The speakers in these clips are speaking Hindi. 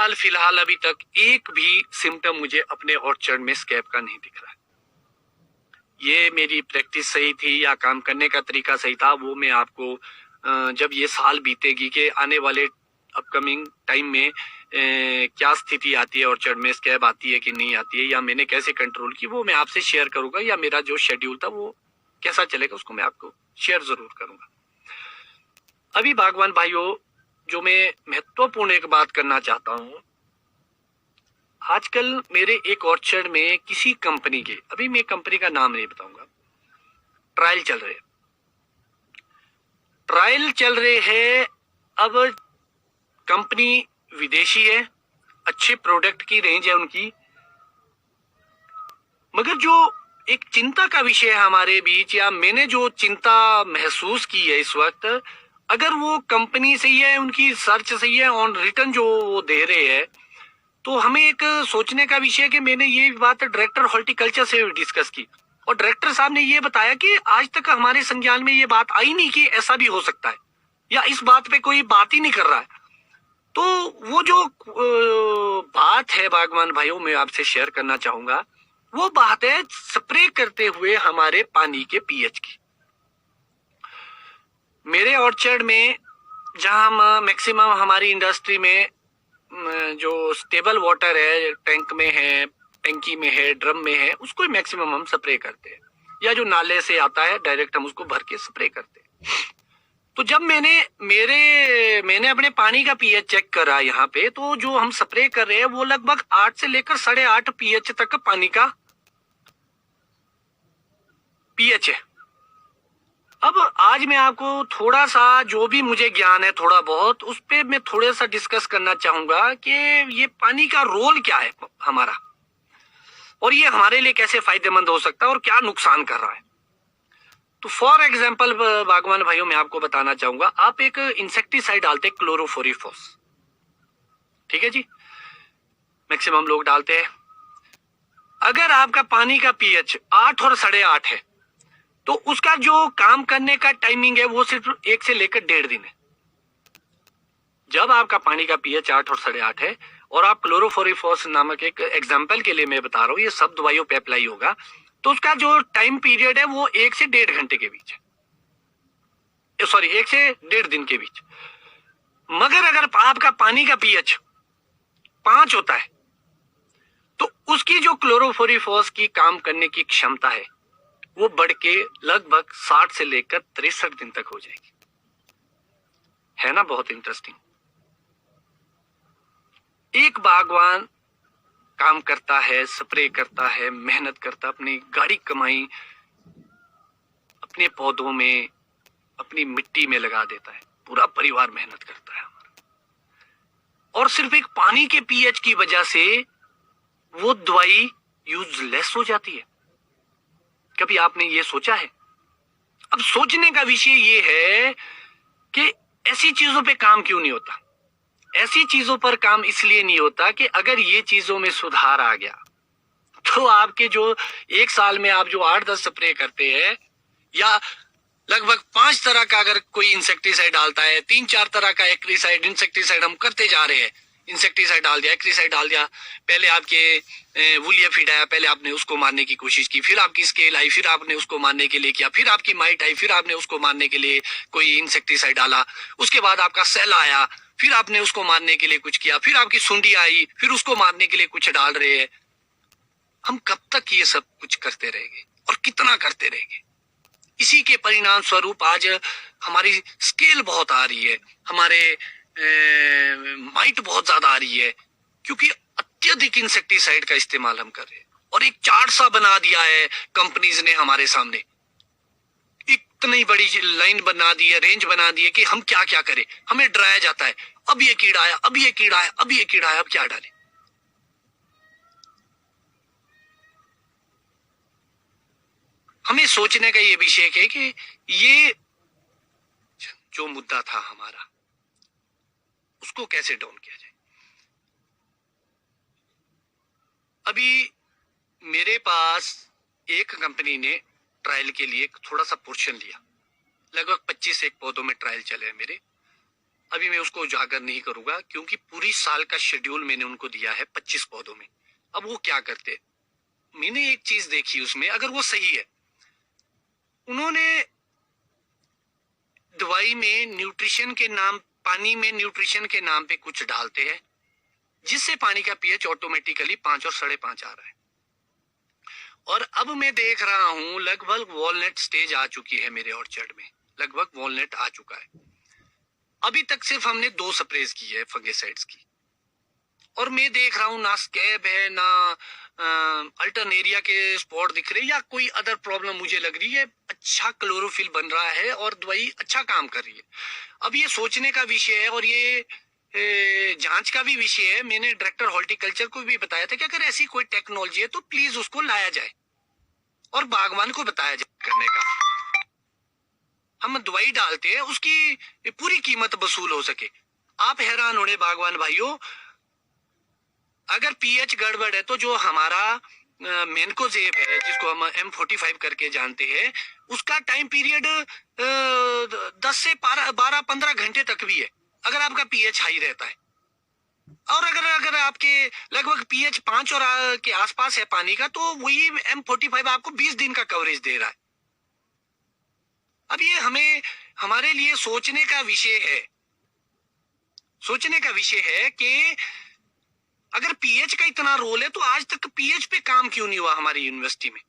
साल फिलहाल अभी तक एक भी सिम्टम मुझे अपने ऑर्चर्ड में स्कैब का नहीं दिख रहा है। ये मेरी प्रैक्टिस सही थी या काम करने का तरीका सही था, वो मैं आपको जब ये साल बीतेगी कि आने वाले अपकमिंग टाइम में क्या स्थिति आती है, ऑर्चर्ड में स्कैब आती है कि नहीं आती है, या मैंने कैसे कंट्रोल की, वो मैं आपसे शेयर करूंगा, या मेरा जो शेड्यूल था वो कैसा चलेगा उसको मैं आपको शेयर जरूर करूंगा। अभी बागवान भाइयों, जो मैं महत्वपूर्ण एक बात करना चाहता हूं, आजकल मेरे एक ऑर्चर्ड में किसी कंपनी के, अभी मैं कंपनी का नाम नहीं बताऊंगा, ट्रायल चल रहे हैं। अब कंपनी विदेशी है, अच्छे प्रोडक्ट की रेंज है उनकी, मगर जो एक चिंता का विषय है हमारे बीच, या मैंने जो चिंता महसूस की है इस वक्त, अगर वो कंपनी सही है, उनकी सर्च सही है, ऑन रिटर्न जो वो दे रहे हैं, तो हमें एक सोचने का विषय है कि मैंने ये बात डायरेक्टर हॉर्टिकल्चर से डिस्कस की, और डायरेक्टर साहब ने ये बताया कि आज तक हमारे संज्ञान में ये बात आई नहीं कि ऐसा भी हो सकता है, या इस बात पे कोई बात ही नहीं कर रहा है। तो वो जो बात है बागवान भाइयों, मैं आपसे शेयर करना चाहूंगा, वो बात है स्प्रे करते हुए हमारे पानी के पीएच की। मेरे ऑर्चर्ड में जहां हम मैक्सिमम हमारी इंडस्ट्री में जो स्टेबल वाटर है, टैंक में है, टंकी में है, ड्रम में है, उसको मैक्सिमम हम स्प्रे करते हैं, या जो नाले से आता है डायरेक्ट हम उसको भर के स्प्रे करते हैं। तो जब मैंने अपने पानी का पीएच चेक करा यहाँ पे, तो जो हम स्प्रे कर रहे हैं वो लगभग 8 से लेकर 8.5 पीएच तक पानी का पीएच है। अब आज मैं आपको थोड़ा सा जो भी मुझे ज्ञान है थोड़ा बहुत, उस पे मैं थोड़ा सा डिस्कस करना चाहूंगा कि ये पानी का रोल क्या है हमारा, और ये हमारे लिए कैसे फायदेमंद हो सकता है और क्या नुकसान कर रहा है। तो फॉर एग्जाम्पल बागवान भाइयों, मैं आपको बताना चाहूंगा, आप एक इंसेक्टिसाइड डालते हैं, क्लोरोफोरिफॉस, ठीक है जी, मैक्सिमम लोग डालते हैं। अगर आपका पानी का पीएच 8 और 8.5 है, तो उसका जो काम करने का टाइमिंग है वो सिर्फ 1 से लेकर 1.5 दिन है। जब आपका पानी का पीएच 8 और 8.5 है, और आप क्लोरोफोरिफॉस नामक, एक एग्जाम्पल के लिए मैं बता रहा हूँ, ये सब दवाइयों पे अप्लाई होगा, तो उसका जो टाइम पीरियड है वो 1 से 1.5 घंटे के बीच है, सॉरी 1 से 1.5 दिन के बीच। मगर अगर आपका पानी का पीएच 5 होता है, तो उसकी जो क्लोरोफोरिफॉस की काम करने की क्षमता है वो बढ़ के लगभग 60 से लेकर 63 दिन तक हो जाएगी। है ना बहुत इंटरेस्टिंग। एक बागवान काम करता है, स्प्रे करता है, मेहनत करता है, अपनी गाड़ी कमाई अपने पौधों में, अपनी मिट्टी में लगा देता है, पूरा परिवार मेहनत करता है हमारा, और सिर्फ एक पानी के पीएच की वजह से वो दवाई यूजलेस हो जाती है। कभी आपने ये सोचा है? अब सोचने का विषय ये है कि ऐसी चीजों पे काम क्यों नहीं होता। ऐसी चीजों पर काम इसलिए नहीं होता कि अगर ये चीजों में सुधार आ गया, तो आपके जो 1 साल में आप जो 8-10 स्प्रे करते हैं, या लगभग 5 तरह का अगर कोई इंसेक्टिसाइड डालता है, 3-4 तरह का एक्रीसाइड इंसेक्टिसाइड हम करते जा रहे हैं, इंसेक्टिसाइड डाल दिया, एक्रीसाइड डाल दिया, पहले आपके वुलिया फीड आया, पहले आपने उसको मारने की कोशिश की, फिर आपकी स्केल आई, फिर आपने उसको मारने के लिए किया, फिर आपकी माइट आई, फिर आपने उसको मारने के लिए कोई इंसेक्टिसाइड डाला, उसके बाद आपका सेल आया, फिर आपने उसको मारने के लिए कुछ किया, फिर आपकी सुंडी आई, फिर उसको मारने के लिए कुछ डाल रहे हैं। हम कब तक ये सब कुछ करते रहेंगे और कितना करते रहेंगे? इसी के परिणाम स्वरूप आज हमारी स्केल बहुत आ रही है, हमारे माइट बहुत ज्यादा आ रही है, क्योंकि अत्यधिक इंसेक्टिसाइड का इस्तेमाल हम कर रहे हैं, और एक चार्ट सा बना दिया है कंपनीज ने हमारे सामने, इतनी बड़ी लाइन बना दी है, रेंज बना दी है कि हम क्या क्या करें। हमें डराया जाता है, अब ये कीड़ा आया, अब ये कीड़ा आया, अब ये कीड़ा आया, अब क्या डालें। हमें सोचने का ये विषय है कि ये जो मुद्दा था हमारा, उसको कैसे डाउन किया जाए। अभी मेरे पास एक कंपनी ने ट्रायल के लिए थोड़ा सा पोर्शन लिया, लगभग 25 एक पौधों में ट्रायल चले हैं मेरे, अभी मैं उसको उजागर नहीं करूंगा, क्योंकि पूरी साल का शेड्यूल मैंने उनको दिया है 25 पौधों में। अब वो क्या करते, मैंने एक चीज देखी उसमें, अगर वो सही है, उन्होंने दवाई में न्यूट्रिशन के नाम, पानी में न्यूट्रिशन के नाम पे कुछ डालते हैं, जिससे पानी का पीएच ऑटोमेटिकली 5 और 5.5 आ रहा है। और अब मैं देख रहा हूं लगभग वॉलनट स्टेज आ चुकी है मेरे ऑर्चर्ड में, लगभग वॉलनट आ चुका है। अभी तक सिर्फ हमने 2 स्प्रेज की है फंगिसाइड्स की, और मैं देख रहा हूं ना स्कैब है, ना अल्टरनेरिया के स्पॉट दिख रहे, या कोई अदर प्रॉब्लम मुझे लग रही है। अच्छा क्लोरोफिल बन रहा है और दवाई अच्छा काम कर रही है। अब ये सोचने का विषय है, और ये जांच का भी विषय है। मैंने डायरेक्टर हॉर्टिकल्चर को भी बताया था कि अगर ऐसी कोई टेक्नोलॉजी है तो प्लीज उसको लाया जाए और बागवान को बताया जाए करने का। हम दवाई डालते हैं, उसकी पूरी कीमत वसूल हो सके। आप हैरान होने बागवान भाइयों, अगर पीएच गड़बड़ है तो जो हमारा मेनकोजेब है, जिसको हम M45 करके जानते हैं, उसका टाइम पीरियड 10 से 12-15 घंटे तक भी है, अगर आपका पीएच हाई रहता है। और अगर आपके लगभग पीएच 5 और के आसपास है पानी का, तो वही M45 आपको 20 दिन का कवरेज दे रहा है। अब ये हमें, हमारे लिए सोचने का विषय है, सोचने का विषय है कि अगर पीएच का इतना रोल है तो आज तक पीएच पे काम क्यों नहीं हुआ हमारी यूनिवर्सिटी में,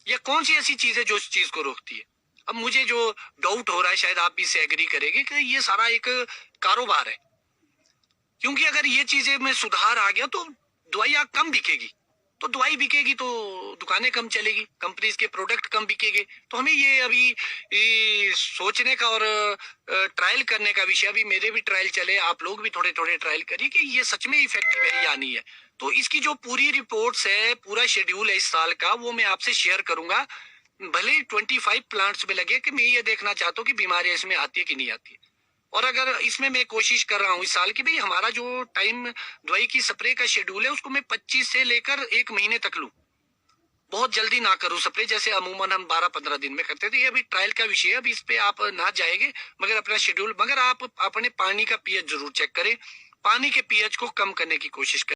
या कौन सी ऐसी चीज है जो इस चीज को रोकती है। अब मुझे जो डाउट हो रहा है, शायद आप भी से एग्री करेंगे, कि ये सारा एक कारोबार है, क्योंकि अगर ये चीजें में सुधार आ गया तो दवाइयां कम बिकेगी, तो दवाई बिकेगी तो दुकानें कम चलेगी, कंपनीज के प्रोडक्ट कम बिकेंगे। तो हमें ये अभी सोचने का और ट्रायल करने का विषय, अभी मेरे भी ट्रायल चले, आप लोग भी थोड़े थोड़े ट्रायल करिए कि ये सच में इफेक्टिव है या नहीं है। तो इसकी जो पूरी रिपोर्ट्स है, पूरा शेड्यूल है इस साल का, वो मैं आपसे शेयर करूंगा। भले 25 प्लांट्स में लगे, कि मैं ये देखना चाहता हूँ कि बीमारियां इसमें आती है कि नहीं आती है। और अगर इसमें मैं कोशिश कर रहा हूँ इस साल की, भाई हमारा जो टाइम दवाई की स्प्रे का शेड्यूल है, उसको मैं 25 से लेकर 1 महीने तक लूं, बहुत जल्दी ना करूं स्प्रे, जैसे अमूमन हम 12-15 दिन में करते थे। ये अभी ट्रायल का विषय है, अभी इस पे आप ना जाएंगे, मगर अपना शेड्यूल, मगर आप अपने पानी का पीएच जरूर चेक करें, पानी के पीएच को कम करने की कोशिश करें।